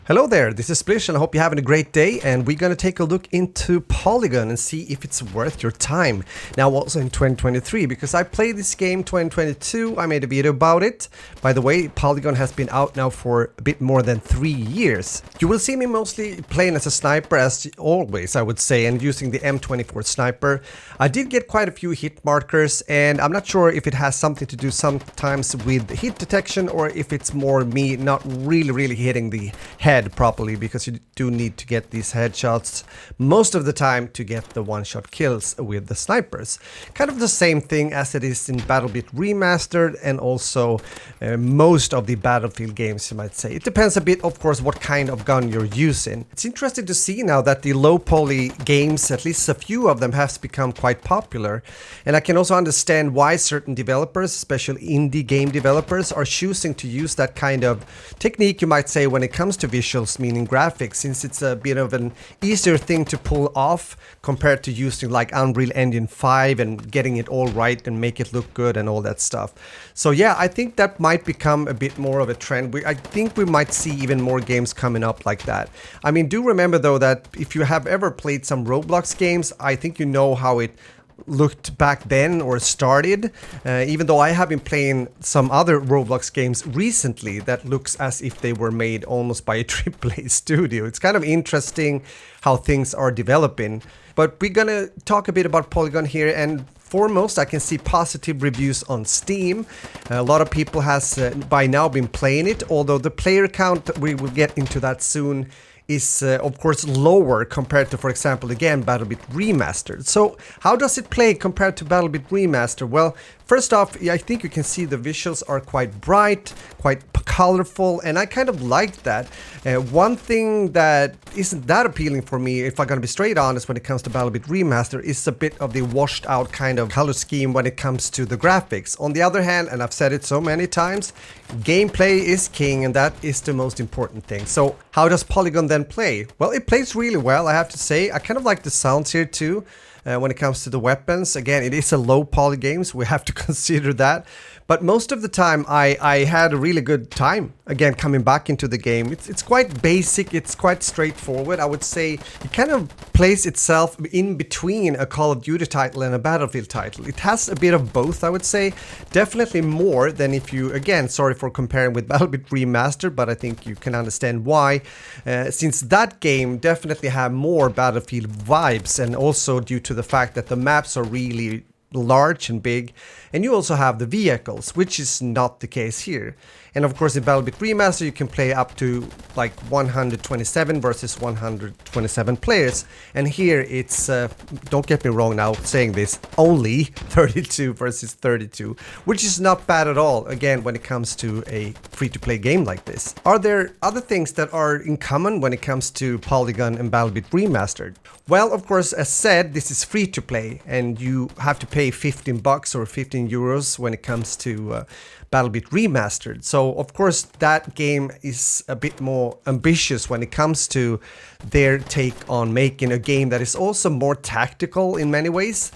Hello there, this is Splish and I hope you're having a great day, and we're gonna take a look into Polygon and see if it's worth your time. Now also in 2023, because I played this game 2022, I made a video about it. By the way, Polygon has been out now for a bit more than 3 years. You will see me mostly playing as a sniper, as always I would say, and using the M24 sniper. I did get quite a few hit markers, and I'm not sure if it has something to do sometimes with hit detection or if it's more me not really hitting the head properly, because you do need to get these headshots most of the time to get the one-shot kills with the snipers. Kind of the same thing as it is in BattleBit Remastered and also most of the Battlefield games, you might say. It depends a bit, of course, what kind of gun you're using. It's interesting to see now that the low poly games, at least a few of them, has become quite popular, and I can also understand why certain developers, especially indie game developers, are choosing to use that kind of technique, you might say, when it comes to visuals, meaning graphics, since it's a bit of an easier thing to pull off compared to using like Unreal Engine 5 and getting it all right and make it look good and all that stuff. So yeah, I think that might become a bit more of a trend. I think we might see even more games coming up like that. I mean, do remember though that if you have ever played some Roblox games, I think you know how it looked back then or started, even though I have been playing some other Roblox games recently that looks as if they were made almost by a AAA studio. It's kind of interesting how things are developing, but we're gonna talk a bit about Polygon here. And foremost, I can see positive reviews on Steam. A lot of people has by now been playing it, although the player count, we will get into that soon, is of course lower compared to, for example, again, BattleBit Remastered. So how does it play compared to BattleBit Remastered? Well, first off, I think you can see the visuals are quite bright, quite colorful, and I kind of like that. One thing that isn't that appealing for me, if I'm gonna be straight honest, when it comes to BattleBit Remastered, is a bit of the washed out kind of color scheme when it comes to the graphics. On the other hand, and I've said it so many times, gameplay is king, and that is the most important thing. So how does Polygon then play? Well, it plays really well, I have to say. I kind of like the sounds here too. When it comes to the weapons, again, it is a low poly game, so we have to consider that. But most of the time, I had a really good time, again, coming back into the game. It's quite basic, it's quite straightforward. I would say it kind of plays itself in between a Call of Duty title and a Battlefield title. It has a bit of both, I would say. Definitely more than if you, again, sorry for comparing with BattleBit Remastered, but I think you can understand why. Since that game definitely have more Battlefield vibes, and also due to the fact that the maps are really large and big, and you also have the vehicles, which is not the case here. And of course in BattleBit Remastered you can play up to like 127 versus 127 players, and here it's don't get me wrong now saying this, only 32 versus 32, which is not bad at all, again, when it comes to a free-to-play game like this. Are there other things that are in common when it comes to Polygon and BattleBit Remastered? Well, of course, as said, this is free-to-play, and you have to pay 15 bucks or 15 euros when it comes to BattleBit Remastered. So of course that game is a bit more ambitious when it comes to their take on making a game that is also more tactical in many ways.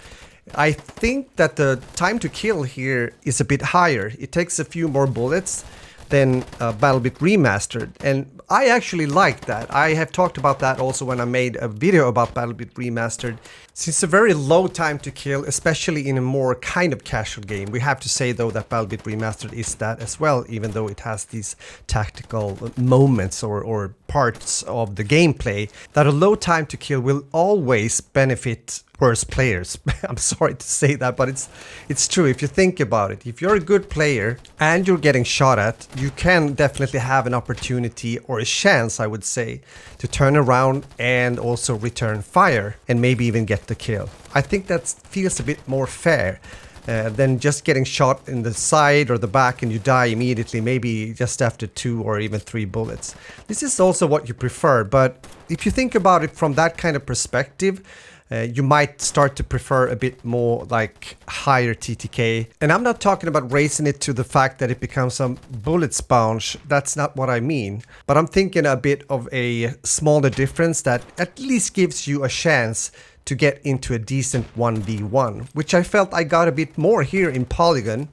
I think that the time to kill here is a bit higher. It takes a few more bullets than BattleBit Remastered, and I actually like that. I have talked about that also when I made a video about BattleBit Remastered. Since a very low time to kill, especially in a more kind of casual game. We have to say though that BattleBit Remastered is that as well, even though it has these tactical moments or parts of the gameplay, that a low time to kill will always benefit worse players. I'm sorry to say that, but it's true if you think about it. If you're a good player and you're getting shot at, you can definitely have an opportunity, or a chance I would say, to turn around and also return fire and maybe even get the kill. I think that feels a bit more fair than just getting shot in the side or the back and you die immediately, maybe just after 2 or even 3 bullets. This is also what you prefer, but if you think about it from that kind of perspective, you might start to prefer a bit more like higher TTK. And I'm not talking about raising it to the fact that it becomes some bullet sponge. That's not what I mean. But I'm thinking a bit of a smaller difference that at least gives you a chance to get into a decent 1v1, which I felt I got a bit more here in Polygon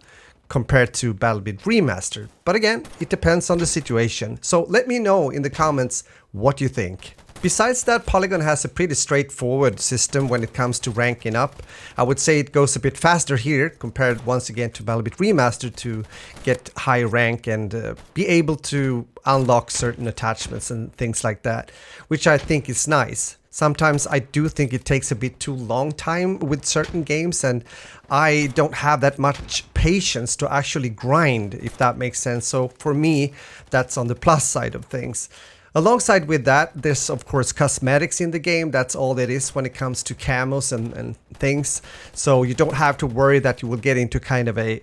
compared to BattleBit Remastered. But again, it depends on the situation. So let me know in the comments what you think. Besides that, Polygon has a pretty straightforward system when it comes to ranking up. I would say it goes a bit faster here compared once again to BattleBit Remastered to get high rank and be able to unlock certain attachments and things like that, which I think is nice. Sometimes I do think it takes a bit too long time with certain games, and I don't have that much patience to actually grind, if that makes sense. So for me, that's on the plus side of things. Alongside with that, there's of course cosmetics in the game. That's all it is when it comes to camos and things. So you don't have to worry that you will get into kind of a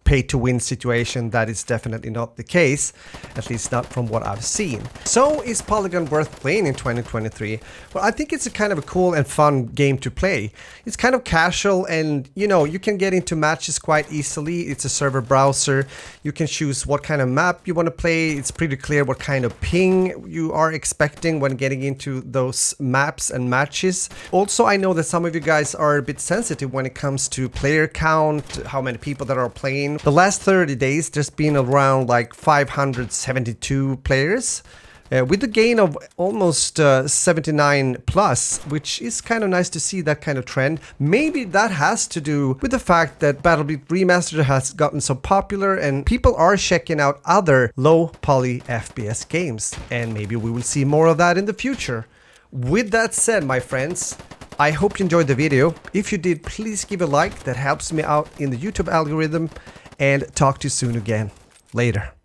pay-to-win situation. That is definitely not the case, at least not from what I've seen. So is Polygon worth playing in 2023? Well, I think it's a kind of a cool and fun game to play. It's kind of casual, and you know, you can get into matches quite easily. It's a server browser. You can choose what kind of map you want to play. It's pretty clear what kind of ping you are expecting when getting into those maps and matches. Also, I know that some of you guys are a bit sensitive when it comes to player count, how many people that are playing. The last 30 days, there's been around like 572 players, with a gain of almost 79 plus, which is kind of nice to see that kind of trend. Maybe that has to do with the fact that BattleBit Remastered has gotten so popular and people are checking out other low poly FPS games, and maybe we will see more of that in the future. With that said, my friends, I hope you enjoyed the video. If you did, please give a like. That helps me out in the YouTube algorithm. And talk to you soon again. Later.